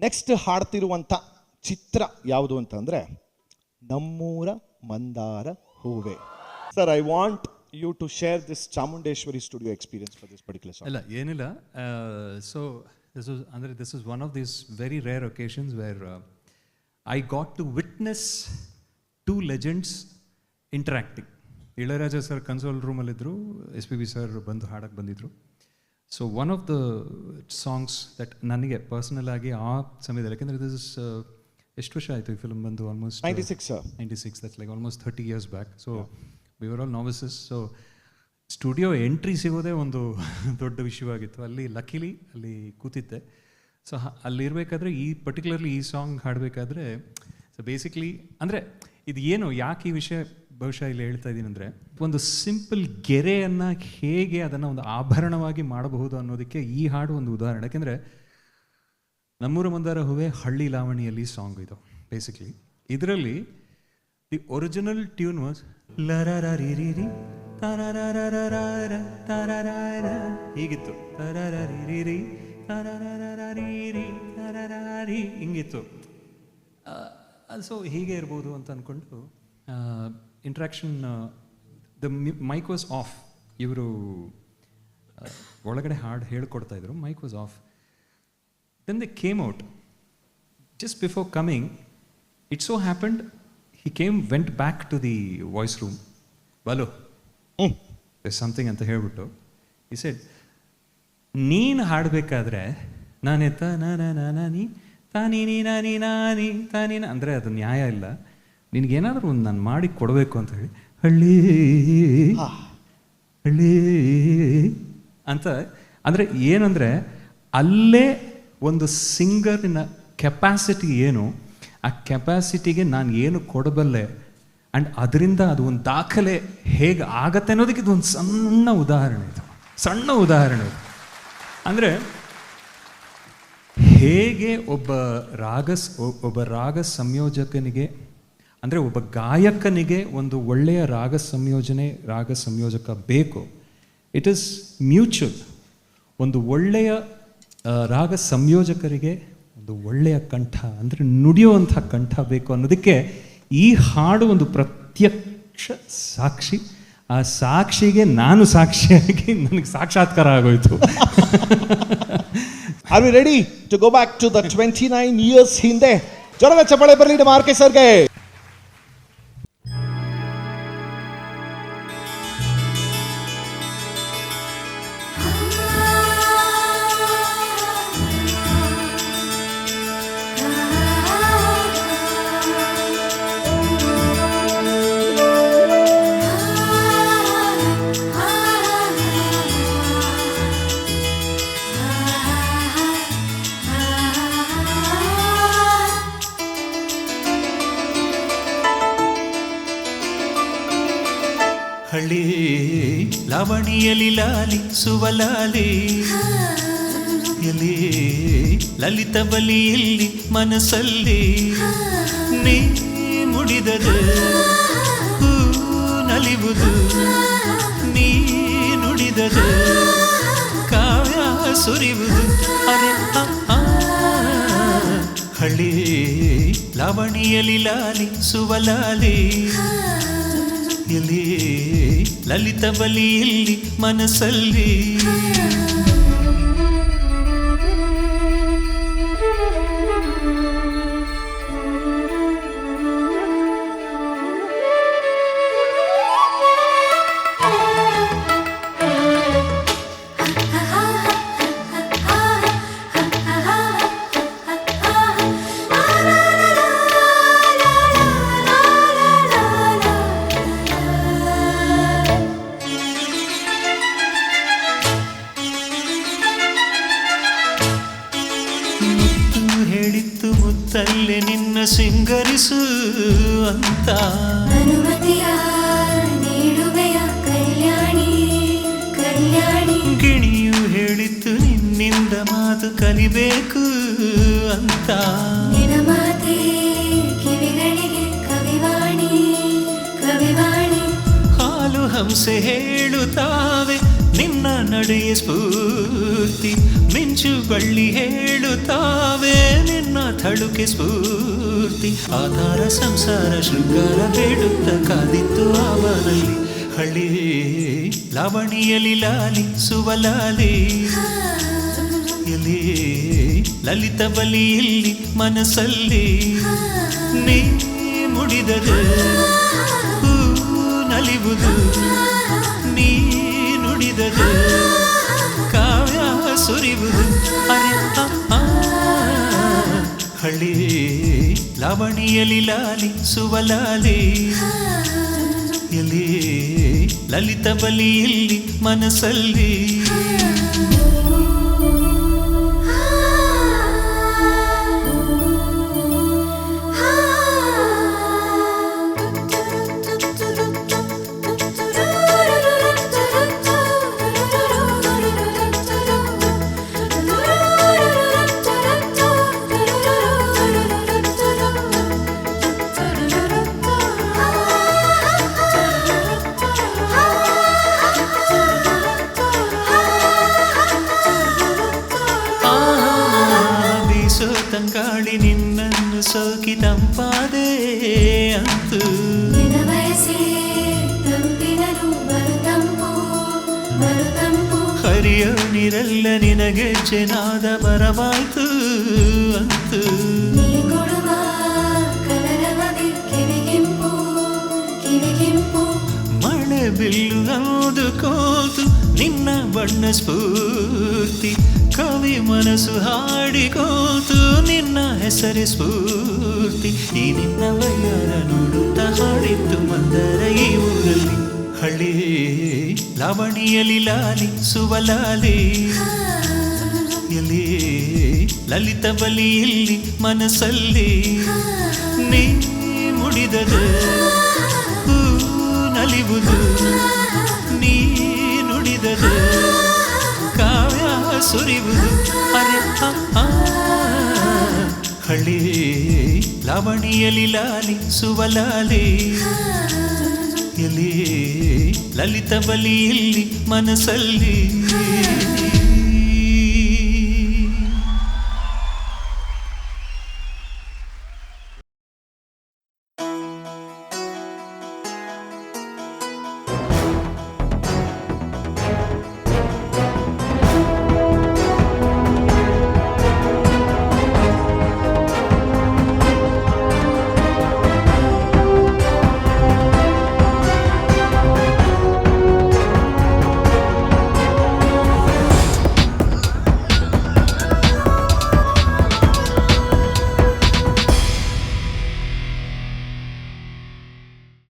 Next ಹಾಡ್ತಿರುವಂಥ ಚಿತ್ರ ಯಾವುದು ಅಂತಂದರೆ ನಮ್ಮೂರ ಮಂದಾರ ಹೂವೆ. Sir, I want you to share this Chamundeshwari studio experience for this particular song. Alla yenilla, so this is one of these very rare occasions where I got to witness two legends interacting. Ilayaraja sir console room alli idru, SPB sir bandu haadak bandidru. So one of the songs that ನನಗೆ personal ಆಗಿ ಆ ಸಮಯದಲ್ಲಿ, ಯಾಕಂದರೆ this is ಎಷ್ಟು ವರ್ಷ ಆಯಿತು ಈ film ಬಂದು? Almost 96. That's like almost 30 years back. So we were all novices. So studio entry ಸಿಗೋದೇ ಒಂದು ದೊಡ್ಡ ವಿಷಯವಾಗಿತ್ತು. ಅಲ್ಲಿ ಲಕಿಲಿ ಅಲ್ಲಿ ಕೂತಿದ್ದೆ. ಸೊ ಅಲ್ಲಿರಬೇಕಾದ್ರೆ ಪರ್ಟಿಕ್ಯುಲರ್ಲಿ ಈ ಸಾಂಗ್ ಹಾಡಬೇಕಾದ್ರೆ, ಸೊ ಬೇಸಿಕ್ಲಿ ಅಂದರೆ ಇದು ಏನು, ಯಾಕೆ ಈ ವಿಷಯ ಬಹುಶಃ ಇಲ್ಲಿ ಹೇಳ್ತಾ ಇದ್ದೀನಿ ಅಂದರೆ, ಒಂದು ಸಿಂಪಲ್ ಗೆರೆಯನ್ನು ಹೇಗೆ ಅದನ್ನು ಒಂದು ಆಭರಣವಾಗಿ ಮಾಡಬಹುದು ಅನ್ನೋದಕ್ಕೆ ಈ ಹಾಡು ಒಂದು ಉದಾಹರಣೆ. ಯಾಕೆಂದರೆ ನಮ್ಮೂರ ಮಂದಾರ ಹೂವೆ ಹಳ್ಳಿ ಲಾವಣಿಯಲ್ಲಿ ಸಾಂಗ್ ಇದು ಬೇಸಿಕ್ಲಿ. ಇದರಲ್ಲಿ ದಿ ಒರಿಜಿನಲ್ ಟ್ಯೂನ್ ವಾಸ್ ಲರರಿರಿ ತರರರರರ ತರರರ ಹೀಗಿತ್ತು, ತರರರಿರಿ ತರರರರಿರಿ ತರರರಿ ಹಿಂಗಿತ್ತು. ಸೊ ಹೀಗೆ ಇರ್ಬೋದು ಅಂತ ಅಂದ್ಕೊಂಡು interaction, the mic was off. ಇವರು ಒಳಗಡೆ ಹಾಡು ಹೇಳ್ಕೊಡ್ತಾಯಿದ್ರು, mic was off. Then they came out. Just before coming, it so happened he went back to the voice room. Balu, there's something ಅಂತ ಹೇಳ್ಬಿಟ್ಟು he said, ನೀನು ಹಾಡಬೇಕಾದ್ರೆ ನಾನೇ ತಾನಿ ತಾನಿ ನಾನಿ ನಾನಿ ತಾನಿನ ಅಂದರೆ ಅದು ನ್ಯಾಯ ಇಲ್ಲ, ನಿನಗೇನಾದರೂ ಒಂದು ನಾನು ಮಾಡಿ ಕೊಡಬೇಕು ಅಂತ ಹೇಳಿ ಹಳ್ಳಿ ಹಳ್ಳಿ ಅಂತ. ಅಂದರೆ ಏನಂದರೆ ಅಲ್ಲೇ ಒಂದು ಸಿಂಗರಿನ ಕೆಪಾಸಿಟಿ ಏನು, ಆ ಕೆಪಾಸಿಟಿಗೆ ನಾನು ಏನು ಕೊಡಬಲ್ಲೆ ಆ್ಯಂಡ್ ಅದರಿಂದ ಅದು ಒಂದು ದಾಖಲೆ ಹೇಗೆ ಆಗತ್ತೆ ಅನ್ನೋದಕ್ಕೆ ಇದು ಒಂದು ಸಣ್ಣ ಉದಾಹರಣೆ ಇದು. ಅಂದರೆ ಹೇಗೆ ಒಬ್ಬ ರಾಗ ಸಂಯೋಜಕನಿಗೆ, ಅಂದರೆ ಒಬ್ಬ ಗಾಯಕನಿಗೆ ಒಂದು ಒಳ್ಳೆಯ ರಾಗ ಸಂಯೋಜಕ ಬೇಕು. It is mutual. ಒಂದು ಒಳ್ಳೆಯ ರಾಗ ಸಂಯೋಜಕರಿಗೆ ಒಂದು ಒಳ್ಳೆಯ ಕಂಠ, ಅಂದರೆ ನುಡಿಯುವಂಥ ಕಂಠ ಬೇಕು ಅನ್ನೋದಕ್ಕೆ ಈ ಹಾಡು ಒಂದು ಪ್ರತ್ಯಕ್ಷ ಸಾಕ್ಷಿ. ಆ ಸಾಕ್ಷಿಗೆ ನಾನು ಸಾಕ್ಷಿಯಾಗಿ ನನಗೆ ಸಾಕ್ಷಾತ್ಕಾರ ಆಗೋಯ್ತು. Are we ready to go back to the 29 years ಹಿಂದೆ? ಜೋರಾದ ಚಪ್ಪಾಳೆ ಬರಲಿ ನಮ್ಮ ಆರ್ ಕೆ ಸರ್ಗೆ. ಹಳ್ಳಿ ಲಾವಣಿಯಲಿ ಲಾಲಿ ಸುವಲಾಲಿ ಎಲ್ಲಿ ಲಲಿತ ಬಲಿಯಲ್ಲಿ ಮನಸ್ಸಲ್ಲಿ ನೀ ಮುಡಿದದು ಹೂ ನಲಿವುದು, ನೀ ನುಡಿದದು ಕಾವ್ಯ ಸುರಿವುದು. ಅರೆ ಹಳ್ಳಿ ಲಾವಣಿಯಲಿ ಲಾಲಿ ಸುವಲಾಲಿ ಎಲ್ಲಿ ಲಲಿತ ಬಲಿಯಲ್ಲಿ ಮನಸ್ಸಲ್ಲಿ. ಹೇಳಿತ್ತು ಮುತ್ತಲ್ಲೇ ನಿನ್ನ ಸಿಂಗರಿಸು ಅಂತ, ಅನುಮತಿಯ ನೀಡುವೆಯ ಕಲ್ಯಾಣಿ ಕಲ್ಯಾಣಿ. ಗಿಣಿಯು ಹೇಳಿತ್ತು ನಿನ್ನಿಂದ ಮಾತು ಕಲಿಬೇಕು ಅಂತ, ನಿನ ಮಾತೆ ಕಿವಿಗಳಿಗೆ ಕವಿವಾಣಿ ಕವಿವಾಣಿ. ಹಾಲು ಹಂಸೆ ಹೇಳುತ್ತಾವೆ ನಿನ್ನ ನಡೆಯ ಸ್ಫೂರ್ತಿ, ಮಿಂಚು ಬಳ್ಳಿ ಹೇಳುತ್ತಾವೆ ನಿನ್ನ ಥಳುಕೆ ಸ್ಫೂರ್ತಿ ಆಧಾರ ಸಂಸಾರ ಶೃಂಗಾರ ಬೇಡುತ್ತ ಕಾದಿತ್ತು ಆವನಲ್ಲಿ ಹಳ್ಳಿ ಲಾವಣಿಯಲಿ ಲಾಲಿ ಸುವಲಾಲಿ ಎಲ್ಲಿ ಲಲಿತ ಬಲಿಯಲ್ಲಿ ಮನಸ್ಸಲ್ಲಿ ನೀ ಮುಡಿದದು ಹೂ ನಲಿವುದು ನೀ ನುಡಿದದು ಕಾವ್ಯ ಸುರಿವುದು ಅರೆ ಹಳ್ಳಿ ಲಾವಣಿಯಲಿ ಲಾಲಿ ಸುವಲಾಲಿ ಎಲ್ಲಿ ಲಲಿತ ಬಲಿಯಲ್ಲಿ ಮನಸ್ಸಲ್ಲಿ ತಂಗಾಳಿ ನಿನ್ನನ್ನು ಸೋಕಿ ತಂಪಾದೆ ಅಂತು ನಿನ ಬಯಸಿ ತಂಪಿನನು ಬರುತಂಪು ಹರಿಯೋ ನೀರೆಲ್ಲ ನಿನಗೆ ಚೆನಾದ ಬರವಾಯ್ತು ಅಂತು ನೀ ಕೊಡುವ ಕಲರವದಿ ಕಿವಿಗೆಂಪು ಮಳೆ ಬಿಲ್ಲು ಅನ್ನೋದು ಕೋತು ನಿನ್ನ ಬಣ್ಣ ಸ್ಫೂರ್ತಿ ಕವಿ ಮನಸ್ಸು ಹಾಡಿಕೋತು ನಿನ್ನ ಹೆಸರೇ ಸ್ಫೂರ್ತಿ ಈ ನಿನ್ನ ವಯ್ಯಾರ ನೋಡುತ್ತಾ ಹಾಡಿತ್ತು ಮಂದರ ಈ ಊರಲ್ಲಿ ಹಳ್ಳಿ ಲಾವಣಿಯಲಿ ಲಾಲಿ ಸುವಲಾಲಿ ಎಲ್ಲಿ ಲಲಿತ ಬಲಿಯಲ್ಲಿ ಮನಸ್ಸಲ್ಲಿ ನೀ ಮುಡಿದದು ಹೂ ನಲಿವುದು ನೀ ನುಡಿದದು ಕಾವ್ಯ ಸುರಿವುದು ಅರೆ ಹಳ್ಳಿ ಲಾವಣಿಯಲಿ ಲಾಲಿ ಸುವಲಾಲಿ ಎಲ್ಲಿ ಲಲಿತ ಬಲಿಯಲ್ಲಿ ಮನಸ್ಸಲ್ಲಿ